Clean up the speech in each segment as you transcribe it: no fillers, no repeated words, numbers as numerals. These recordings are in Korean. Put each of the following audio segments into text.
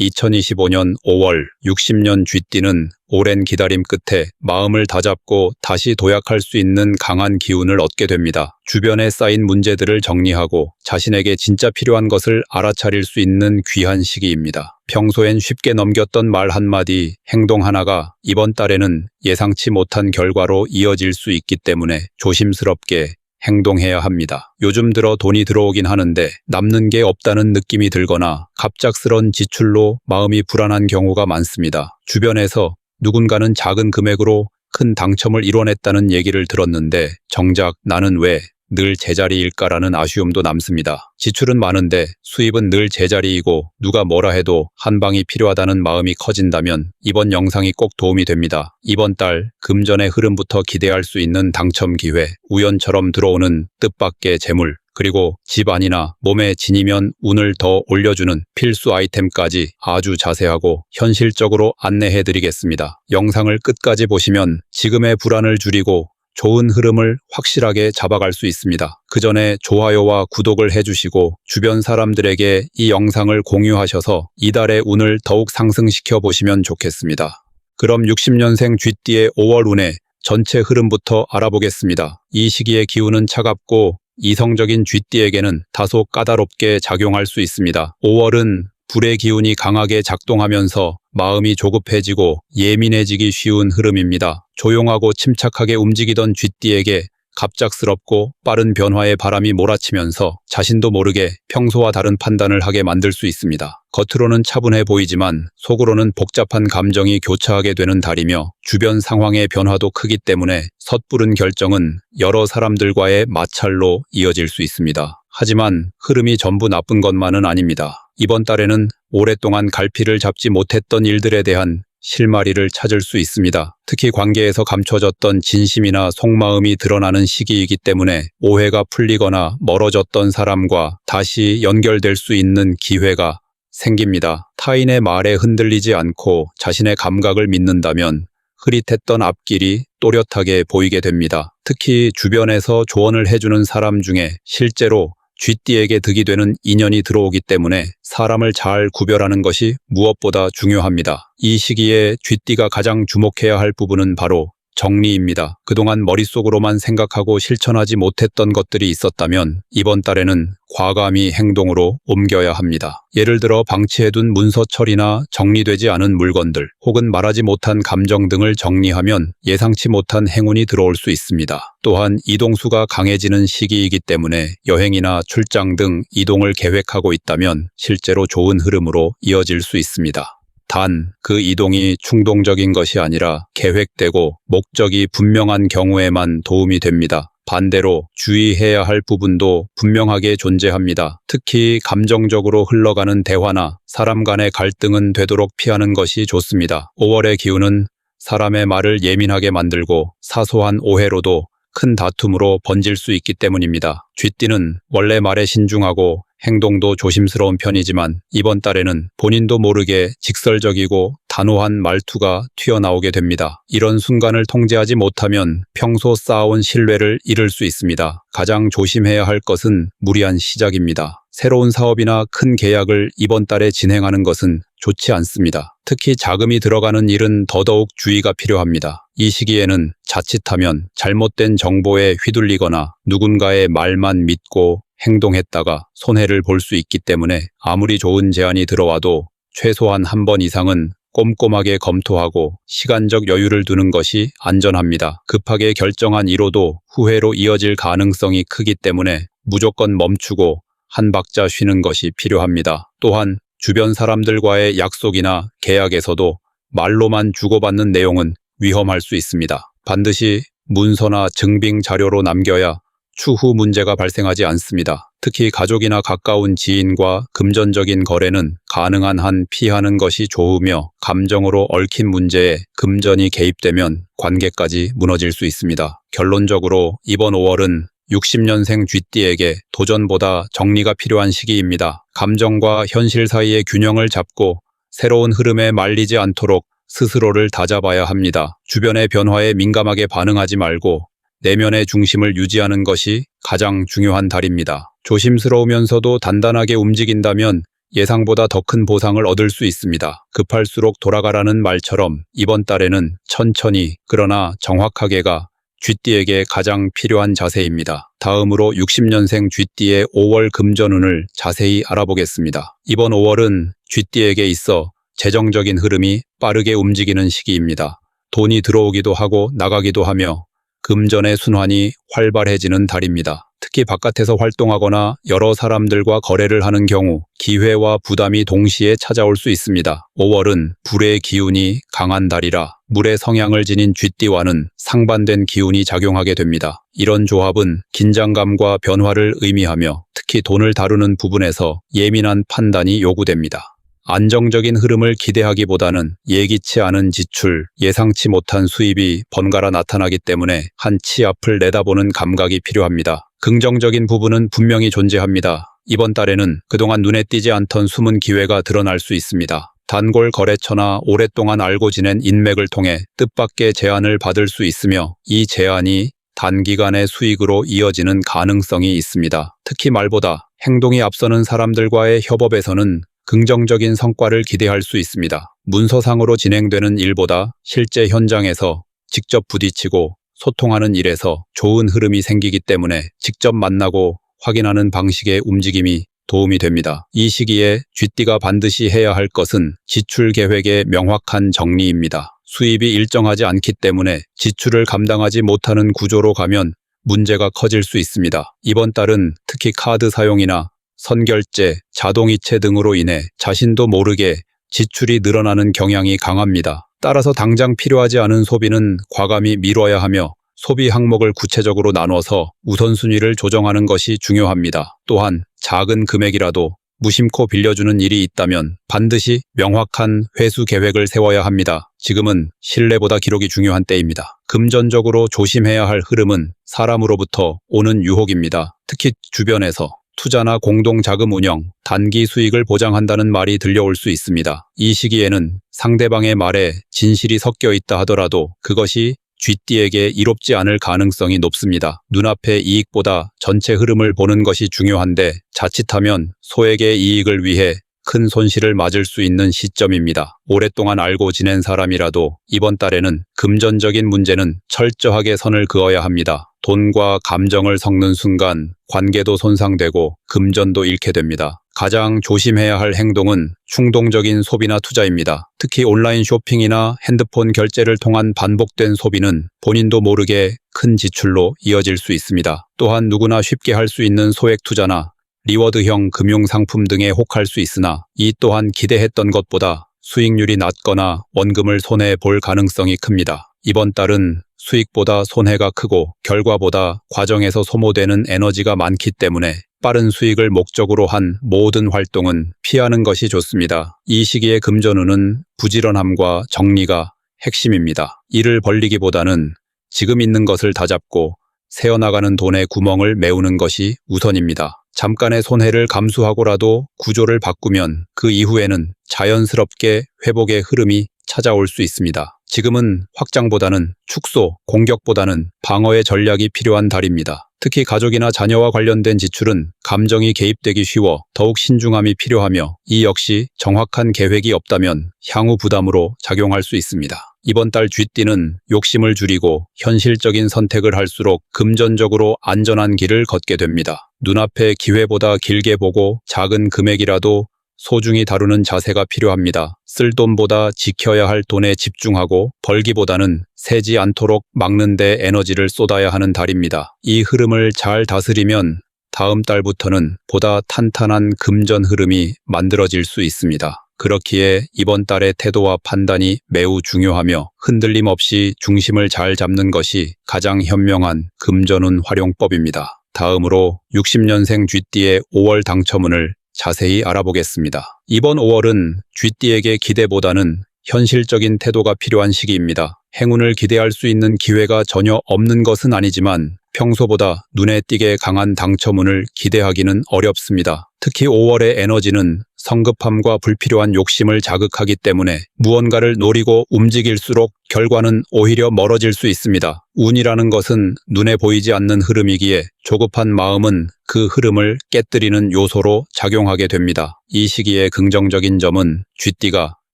2025년 5월 60년 쥐띠는 오랜 기다림 끝에 마음을 다잡고 다시 도약할 수 있는 강한 기운을 얻게 됩니다. 주변에 쌓인 문제들을 정리하고 자신에게 진짜 필요한 것을 알아차릴 수 있는 귀한 시기입니다. 평소엔 쉽게 넘겼던 말 한마디, 행동 하나가 이번 달에는 예상치 못한 결과로 이어질 수 있기 때문에 조심스럽게 행동해야 합니다. 요즘 들어 돈이 들어오긴 하는데 남는 게 없다는 느낌이 들거나 갑작스런 지출로 마음이 불안한 경우가 많습니다. 주변에서 누군가는 작은 금액으로 큰 당첨을 이뤄냈다는 얘기를 들었는데 정작 나는 왜 늘 제자리일까라는 아쉬움도 남습니다. 지출은 많은데 수입은 늘 제자리이고 누가 뭐라 해도 한 방이 필요하다는 마음이 커진다면 이번 영상이 꼭 도움이 됩니다. 이번 달 금전의 흐름부터 기대할 수 있는 당첨 기회, 우연처럼 들어오는 뜻밖의 재물, 그리고 집안이나 몸에 지니면 운을 더 올려주는 필수 아이템까지 아주 자세하고 현실적으로 안내해드리겠습니다. 영상을 끝까지 보시면 지금의 불안을 줄이고 좋은 흐름을 확실하게 잡아갈 수 있습니다. 그 전에 좋아요와 구독을 해주시고 주변 사람들에게 이 영상을 공유하셔서 이달의 운을 더욱 상승시켜 보시면 좋겠습니다. 그럼 60년생 쥐띠의 5월 운의 전체 흐름부터 알아보겠습니다. 이 시기의 기운은 차갑고 이성적인 쥐띠에게는 다소 까다롭게 작용할 수 있습니다. 5월은 불의 기운이 강하게 작동하면서 마음이 조급해지고 예민해지기 쉬운 흐름입니다. 조용하고 침착하게 움직이던 쥐띠에게 갑작스럽고 빠른 변화의 바람이 몰아치면서 자신도 모르게 평소와 다른 판단을 하게 만들 수 있습니다. 겉으로는 차분해 보이지만 속으로는 복잡한 감정이 교차하게 되는 달이며 주변 상황의 변화도 크기 때문에 섣부른 결정은 여러 사람들과의 마찰로 이어질 수 있습니다. 하지만 흐름이 전부 나쁜 것만은 아닙니다. 이번 달에는 오랫동안 갈피를 잡지 못했던 일들에 대한 실마리를 찾을 수 있습니다. 특히 관계에서 감춰졌던 진심이나 속마음이 드러나는 시기이기 때문에 오해가 풀리거나 멀어졌던 사람과 다시 연결될 수 있는 기회가 생깁니다. 타인의 말에 흔들리지 않고 자신의 감각을 믿는다면 흐릿했던 앞길이 또렷하게 보이게 됩니다. 특히 주변에서 조언을 해주는 사람 중에 실제로 쥐띠에게 득이 되는 인연이 들어오기 때문에 사람을 잘 구별하는 것이 무엇보다 중요합니다. 이 시기에 쥐띠가 가장 주목해야 할 부분은 바로 정리입니다. 그동안 머릿속으로만 생각하고 실천하지 못했던 것들이 있었다면 이번 달에는 과감히 행동으로 옮겨야 합니다. 예를 들어 방치해둔 문서 처리나 정리되지 않은 물건들 혹은 말하지 못한 감정 등을 정리하면 예상치 못한 행운이 들어올 수 있습니다. 또한 이동수가 강해지는 시기이기 때문에 여행이나 출장 등 이동을 계획하고 있다면 실제로 좋은 흐름으로 이어질 수 있습니다. 단, 그 이동이 충동적인 것이 아니라 계획되고 목적이 분명한 경우에만 도움이 됩니다. 반대로 주의해야 할 부분도 분명하게 존재합니다. 특히 감정적으로 흘러가는 대화나 사람 간의 갈등은 되도록 피하는 것이 좋습니다. 5월의 기운은 사람의 말을 예민하게 만들고 사소한 오해로도 큰 다툼으로 번질 수 있기 때문입니다. 쥐띠는 원래 말에 신중하고 행동도 조심스러운 편이지만 이번 달에는 본인도 모르게 직설적이고 단호한 말투가 튀어나오게 됩니다. 이런 순간을 통제하지 못하면 평소 쌓아온 신뢰를 잃을 수 있습니다. 가장 조심해야 할 것은 무리한 시작입니다. 새로운 사업이나 큰 계약을 이번 달에 진행하는 것은 좋지 않습니다. 특히 자금이 들어가는 일은 더더욱 주의가 필요합니다. 이 시기에는 자칫하면 잘못된 정보에 휘둘리거나 누군가의 말만 믿고 행동했다가 손해를 볼 수 있기 때문에 아무리 좋은 제안이 들어와도 최소한 한 번 이상은 꼼꼼하게 검토하고 시간적 여유를 두는 것이 안전합니다. 급하게 결정한 이로도 후회로 이어질 가능성이 크기 때문에 무조건 멈추고 한 박자 쉬는 것이 필요합니다. 또한 주변 사람들과의 약속이나 계약에서도 말로만 주고받는 내용은 위험할 수 있습니다. 반드시 문서나 증빙 자료로 남겨야 추후 문제가 발생하지 않습니다. 특히 가족이나 가까운 지인과 금전적인 거래는 가능한 한 피하는 것이 좋으며 감정으로 얽힌 문제에 금전이 개입되면 관계까지 무너질 수 있습니다. 결론적으로 이번 5월은 60년생 쥐띠에게 도전보다 정리가 필요한 시기입니다. 감정과 현실 사이의 균형을 잡고 새로운 흐름에 말리지 않도록 스스로를 다잡아야 합니다. 주변의 변화에 민감하게 반응하지 말고 내면의 중심을 유지하는 것이 가장 중요한 달입니다. 조심스러우면서도 단단하게 움직인다면 예상보다 더 큰 보상을 얻을 수 있습니다. 급할수록 돌아가라는 말처럼 이번 달에는 천천히 그러나 정확하게가 쥐띠에게 가장 필요한 자세입니다. 다음으로 60년생 쥐띠의 5월 금전운을 자세히 알아보겠습니다. 이번 5월은 쥐띠에게 있어 재정적인 흐름이 빠르게 움직이는 시기입니다. 돈이 들어오기도 하고 나가기도 하며 금전의 순환이 활발해지는 달입니다. 특히 바깥에서 활동하거나 여러 사람들과 거래를 하는 경우 기회와 부담이 동시에 찾아올 수 있습니다. 5월은 불의 기운이 강한 달이라 물의 성향을 지닌 쥐띠와는 상반된 기운이 작용하게 됩니다. 이런 조합은 긴장감과 변화를 의미하며 특히 돈을 다루는 부분에서 예민한 판단이 요구됩니다. 안정적인 흐름을 기대하기보다는 예기치 않은 지출, 예상치 못한 수입이 번갈아 나타나기 때문에 한 치 앞을 내다보는 감각이 필요합니다. 긍정적인 부분은 분명히 존재합니다. 이번 달에는 그동안 눈에 띄지 않던 숨은 기회가 드러날 수 있습니다. 단골 거래처나 오랫동안 알고 지낸 인맥을 통해 뜻밖의 제안을 받을 수 있으며 이 제안이 단기간의 수익으로 이어지는 가능성이 있습니다. 특히 말보다 행동이 앞서는 사람들과의 협업에서는 긍정적인 성과를 기대할 수 있습니다. 문서상으로 진행되는 일보다 실제 현장에서 직접 부딪히고 소통하는 일에서 좋은 흐름이 생기기 때문에 직접 만나고 확인하는 방식의 움직임이 도움이 됩니다. 이 시기에 쥐띠가 반드시 해야 할 것은 지출 계획의 명확한 정리입니다. 수입이 일정하지 않기 때문에 지출을 감당하지 못하는 구조로 가면 문제가 커질 수 있습니다. 이번 달은 특히 카드 사용이나 선결제, 자동이체 등으로 인해 자신도 모르게 지출이 늘어나는 경향이 강합니다. 따라서 당장 필요하지 않은 소비는 과감히 미뤄야 하며 소비 항목을 구체적으로 나눠서 우선순위를 조정하는 것이 중요합니다. 또한 작은 금액이라도 무심코 빌려주는 일이 있다면 반드시 명확한 회수 계획을 세워야 합니다. 지금은 신뢰보다 기록이 중요한 때입니다. 금전적으로 조심해야 할 흐름은 사람으로부터 오는 유혹입니다. 특히 주변에서 투자나 공동자금 운영, 단기 수익을 보장한다는 말이 들려올 수 있습니다. 이 시기에는 상대방의 말에 진실이 섞여 있다 하더라도 그것이 쥐띠에게 이롭지 않을 가능성이 높습니다. 눈앞의 이익보다 전체 흐름을 보는 것이 중요한데 자칫하면 소액의 이익을 위해 큰 손실을 맞을 수 있는 시점입니다. 오랫동안 알고 지낸 사람이라도 이번 달에는 금전적인 문제는 철저하게 선을 그어야 합니다. 돈과 감정을 섞는 순간 관계도 손상되고 금전도 잃게 됩니다. 가장 조심해야 할 행동은 충동적인 소비나 투자입니다. 특히 온라인 쇼핑이나 핸드폰 결제를 통한 반복된 소비는 본인도 모르게 큰 지출로 이어질 수 있습니다. 또한 누구나 쉽게 할 수 있는 소액 투자나 리워드형 금융상품 등에 혹할 수 있으나 이 또한 기대했던 것보다 수익률이 낮거나 원금을 손해볼 가능성이 큽니다. 이번 달은 수익보다 손해가 크고 결과보다 과정에서 소모되는 에너지가 많기 때문에 빠른 수익을 목적으로 한 모든 활동은 피하는 것이 좋습니다. 이 시기의 금전운은 부지런함과 정리가 핵심입니다. 일을 벌리기보다는 지금 있는 것을 다잡고 새어나가는 돈의 구멍을 메우는 것이 우선입니다. 잠깐의 손해를 감수하고라도 구조를 바꾸면 그 이후에는 자연스럽게 회복의 흐름이 찾아올 수 있습니다. 지금은 확장보다는 축소, 공격보다는 방어의 전략이 필요한 달입니다. 특히 가족이나 자녀와 관련된 지출은 감정이 개입되기 쉬워 더욱 신중함이 필요하며 이 역시 정확한 계획이 없다면 향후 부담으로 작용할 수 있습니다. 이번 달 쥐띠는 욕심을 줄이고 현실적인 선택을 할수록 금전적으로 안전한 길을 걷게 됩니다. 눈앞의 기회보다 길게 보고 작은 금액이라도 소중히 다루는 자세가 필요합니다. 쓸 돈보다 지켜야 할 돈에 집중하고 벌기보다는 새지 않도록 막는 데 에너지를 쏟아야 하는 달입니다. 이 흐름을 잘 다스리면 다음 달부터는 보다 탄탄한 금전 흐름이 만들어질 수 있습니다. 그렇기에 이번 달의 태도와 판단이 매우 중요하며 흔들림 없이 중심을 잘 잡는 것이 가장 현명한 금전운 활용법입니다. 다음으로 60년생 쥐띠의 5월 당첨운을 자세히 알아보겠습니다. 이번 5월은 쥐띠에게 기대보다는 현실적인 태도가 필요한 시기입니다. 행운을 기대할 수 있는 기회가 전혀 없는 것은 아니지만 평소보다 눈에 띄게 강한 당첨운을 기대하기는 어렵습니다. 특히 5월의 에너지는 성급함과 불필요한 욕심을 자극하기 때문에 무언가를 노리고 움직일수록 결과는 오히려 멀어질 수 있습니다. 운이라는 것은 눈에 보이지 않는 흐름이기에 조급한 마음은 그 흐름을 깨뜨리는 요소로 작용하게 됩니다. 이 시기의 긍정적인 점은 쥐띠가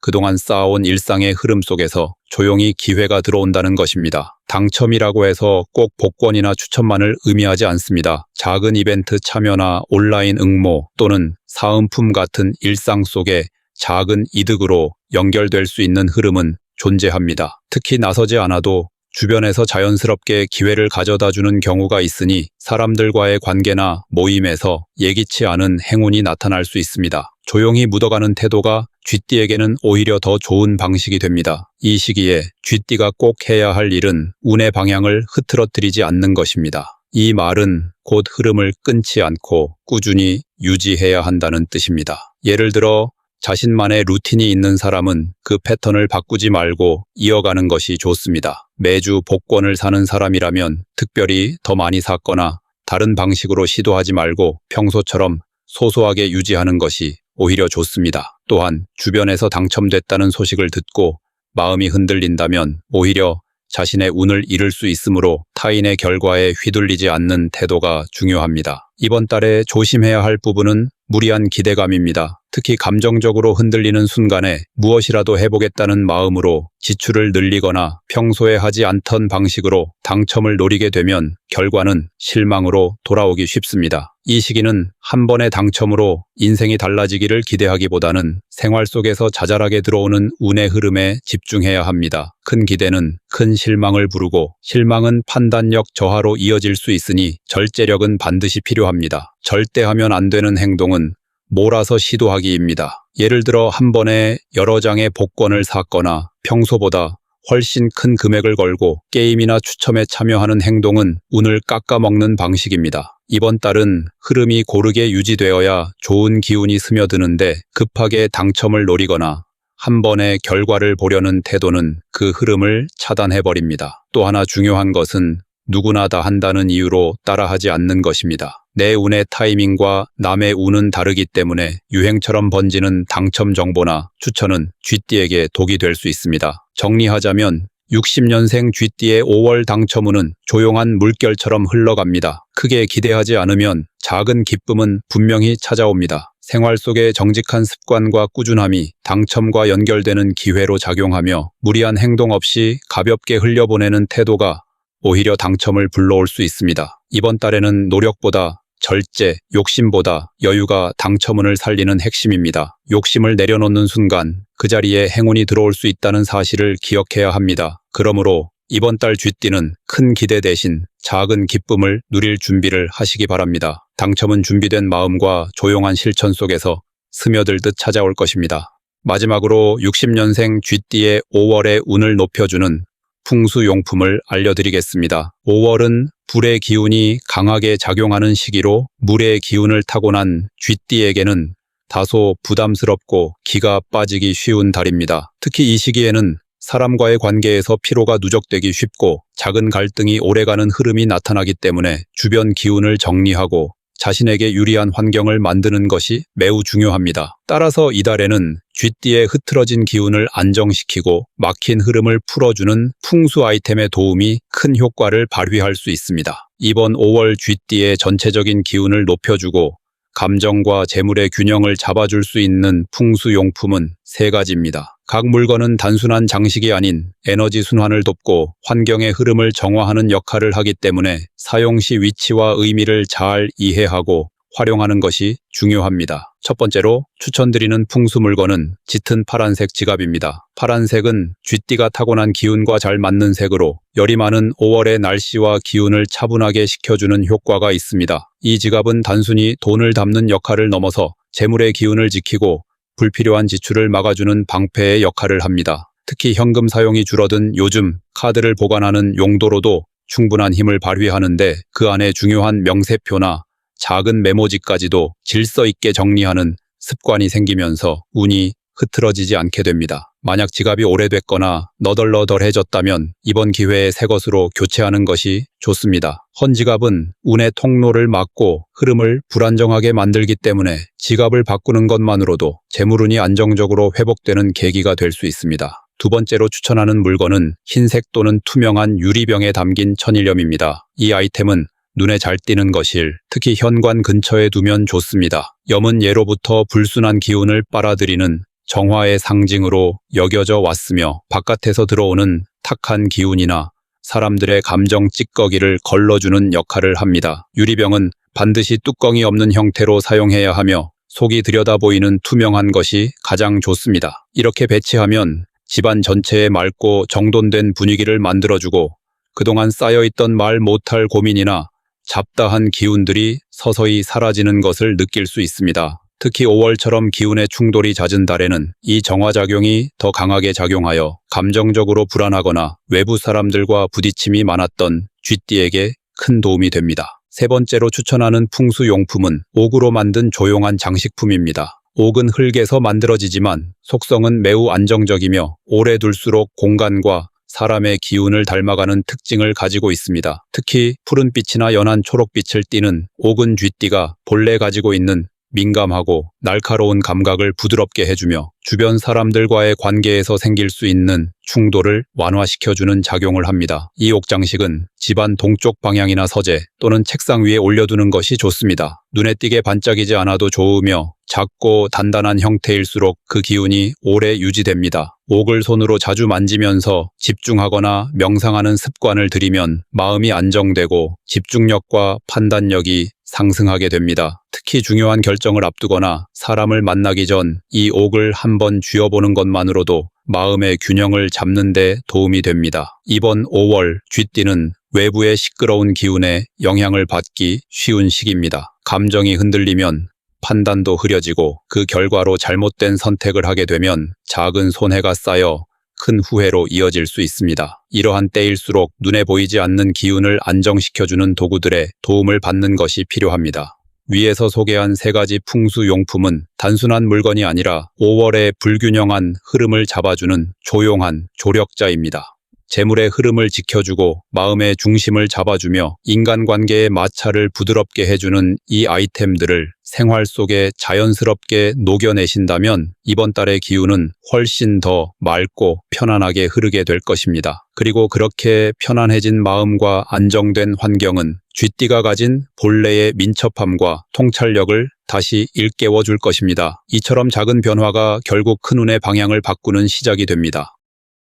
그동안 쌓아온 일상의 흐름 속에서 조용히 기회가 들어온다는 것입니다. 당첨이라고 해서 꼭 복권이나 추천만을 의미하지 않습니다. 작은 이벤트 참여나 온라인 응모 또는 사은품 같은 일상 속에 작은 이득으로 연결될 수 있는 흐름은 존재합니다. 특히 나서지 않아도 주변에서 자연스럽게 기회를 가져다주는 경우가 있으니 사람들과의 관계나 모임에서 예기치 않은 행운이 나타날 수 있습니다. 조용히 묻어가는 태도가 쥐띠에게는 오히려 더 좋은 방식이 됩니다. 이 시기에 쥐띠가 꼭 해야 할 일은 운의 방향을 흐트러뜨리지 않는 것입니다. 이 말은 곧 흐름을 끊지 않고 꾸준히 유지해야 한다는 뜻입니다. 예를 들어 자신만의 루틴이 있는 사람은 그 패턴을 바꾸지 말고 이어가는 것이 좋습니다. 매주 복권을 사는 사람이라면 특별히 더 많이 샀거나 다른 방식으로 시도하지 말고 평소처럼 소소하게 유지하는 것이 오히려 좋습니다. 또한 주변에서 당첨됐다는 소식을 듣고 마음이 흔들린다면 오히려 자신의 운을 잃을 수 있으므로 타인의 결과에 휘둘리지 않는 태도가 중요합니다. 이번 달에 조심해야 할 부분은 무리한 기대감입니다. 특히 감정적으로 흔들리는 순간에 무엇이라도 해보겠다는 마음으로 지출을 늘리거나 평소에 하지 않던 방식으로 당첨을 노리게 되면 결과는 실망으로 돌아오기 쉽습니다. 이 시기는 한 번의 당첨으로 인생이 달라지기를 기대하기보다는 생활 속에서 자잘하게 들어오는 운의 흐름에 집중해야 합니다. 큰 기대는 큰 실망을 부르고 실망은 판단력 저하로 이어질 수 있으니 절제력은 반드시 필요합니다. 절대 하면 안 되는 행동은 몰아서 시도하기입니다. 예를 들어 한 번에 여러 장의 복권을 샀거나 평소보다 훨씬 큰 금액을 걸고 게임이나 추첨에 참여하는 행동은 운을 깎아먹는 방식입니다. 이번 달은 흐름이 고르게 유지되어야 좋은 기운이 스며드는데 급하게 당첨을 노리거나 한 번의 결과를 보려는 태도는 그 흐름을 차단해버립니다. 또 하나 중요한 것은 누구나 다 한다는 이유로 따라하지 않는 것입니다. 내 운의 타이밍과 남의 운은 다르기 때문에 유행처럼 번지는 당첨 정보나 추천은 쥐띠에게 독이 될 수 있습니다. 정리하자면 60년생 쥐띠의 5월 당첨운은 조용한 물결처럼 흘러갑니다. 크게 기대하지 않으면 작은 기쁨은 분명히 찾아옵니다. 생활 속의 정직한 습관과 꾸준함이 당첨과 연결되는 기회로 작용하며 무리한 행동 없이 가볍게 흘려보내는 태도가 오히려 당첨을 불러올 수 있습니다. 이번 달에는 노력보다 절제, 욕심보다 여유가 당첨운을 살리는 핵심입니다. 욕심을 내려놓는 순간 그 자리에 행운이 들어올 수 있다는 사실을 기억해야 합니다. 그러므로 이번 달 쥐띠는 큰 기대 대신 작은 기쁨을 누릴 준비를 하시기 바랍니다. 당첨은 준비된 마음과 조용한 실천 속에서 스며들듯 찾아올 것입니다. 마지막으로 60년생 쥐띠의 5월의 운을 높여주는 풍수용품을 알려드리겠습니다. 5월은 불의 기운이 강하게 작용하는 시기로 물의 기운을 타고난 쥐띠에게는 다소 부담스럽고 기가 빠지기 쉬운 달입니다. 특히 이 시기에는 사람과의 관계에서 피로가 누적되기 쉽고 작은 갈등이 오래가는 흐름이 나타나기 때문에 주변 기운을 정리하고 자신에게 유리한 환경을 만드는 것이 매우 중요합니다. 따라서 이달에는 쥐띠의 흐트러진 기운을 안정시키고 막힌 흐름을 풀어주는 풍수 아이템의 도움이 큰 효과를 발휘할 수 있습니다. 이번 5월 쥐띠의 전체적인 기운을 높여주고 감정과 재물의 균형을 잡아줄 수 있는 풍수용품은 3가지입니다. 각 물건은 단순한 장식이 아닌 에너지 순환을 돕고 환경의 흐름을 정화하는 역할을 하기 때문에 사용 시 위치와 의미를 잘 이해하고 활용하는 것이 중요합니다. 첫 번째로 추천드리는 풍수 물건은 짙은 파란색 지갑입니다. 파란색은 쥐띠가 타고난 기운과 잘 맞는 색으로 열이 많은 5월의 날씨와 기운을 차분하게 식혀주는 효과가 있습니다. 이 지갑은 단순히 돈을 담는 역할을 넘어서 재물의 기운을 지키고 불필요한 지출을 막아주는 방패의 역할을 합니다. 특히 현금 사용이 줄어든 요즘 카드를 보관하는 용도로도 충분한 힘을 발휘하는데 그 안에 중요한 명세표나 작은 메모지까지도 질서 있게 정리하는 습관이 생기면서 운이 흐트러지지 않게 됩니다. 만약 지갑이 오래됐거나 너덜너덜해졌다면 이번 기회에 새 것으로 교체하는 것이 좋습니다. 헌 지갑은 운의 통로를 막고 흐름을 불안정하게 만들기 때문에 지갑을 바꾸는 것만으로도 재물운이 안정적으로 회복되는 계기가 될 수 있습니다. 두 번째로 추천하는 물건은 흰색 또는 투명한 유리병에 담긴 천일염입니다. 이 아이템은 눈에 잘 띄는 것일, 특히 현관 근처에 두면 좋습니다. 염은 예로부터 불순한 기운을 빨아들이는 정화의 상징으로 여겨져 왔으며 바깥에서 들어오는 탁한 기운이나 사람들의 감정 찌꺼기를 걸러주는 역할을 합니다. 유리병은 반드시 뚜껑이 없는 형태로 사용해야 하며 속이 들여다보이는 투명한 것이 가장 좋습니다. 이렇게 배치하면 집안 전체에 맑고 정돈된 분위기를 만들어주고 그동안 쌓여있던 말 못할 고민이나 잡다한 기운들이 서서히 사라지는 것을 느낄 수 있습니다. 특히 5월처럼 기운의 충돌이 잦은 달에는 이 정화작용이 더 강하게 작용하여 감정적으로 불안하거나 외부 사람들과 부딪힘이 많았던 쥐띠에게 큰 도움이 됩니다. 세 번째로 추천하는 풍수용품은 옥으로 만든 조용한 장식품입니다. 옥은 흙에서 만들어지지만 속성은 매우 안정적이며 오래 둘수록 공간과 사람의 기운을 닮아가는 특징을 가지고 있습니다. 특히 푸른빛이나 연한 초록빛을 띠는 옥은 쥐띠가 본래 가지고 있는 민감하고 날카로운 감각을 부드럽게 해주며 주변 사람들과의 관계에서 생길 수 있는 충돌을 완화시켜주는 작용을 합니다. 이 옥장식은 집안 동쪽 방향이나 서재 또는 책상 위에 올려두는 것이 좋습니다. 눈에 띄게 반짝이지 않아도 좋으며 작고 단단한 형태일수록 그 기운이 오래 유지됩니다. 옥을 손으로 자주 만지면서 집중하거나 명상하는 습관을 들이면 마음이 안정되고 집중력과 판단력이 상승하게 됩니다. 특히 중요한 결정을 앞두거나 사람을 만나기 전 이 옥을 한번 쥐어보는 것만으로도 마음의 균형을 잡는 데 도움이 됩니다. 이번 5월 쥐띠는 외부의 시끄러운 기운에 영향을 받기 쉬운 시기입니다. 감정이 흔들리면 판단도 흐려지고 그 결과로 잘못된 선택을 하게 되면 작은 손해가 쌓여 큰 후회로 이어질 수 있습니다. 이러한 때일수록 눈에 보이지 않는 기운을 안정시켜주는 도구들의 도움을 받는 것이 필요합니다. 위에서 소개한 세 가지 풍수용품은 단순한 물건이 아니라 5월의 불균형한 흐름을 잡아주는 조용한 조력자입니다. 재물의 흐름을 지켜주고 마음의 중심을 잡아주며 인간관계의 마찰을 부드럽게 해주는 이 아이템들을 생활 속에 자연스럽게 녹여내신다면 이번 달의 기운은 훨씬 더 맑고 편안하게 흐르게 될 것입니다. 그리고 그렇게 편안해진 마음과 안정된 환경은 쥐띠가 가진 본래의 민첩함과 통찰력을 다시 일깨워 줄 것입니다. 이처럼 작은 변화가 결국 큰 운의 방향을 바꾸는 시작이 됩니다.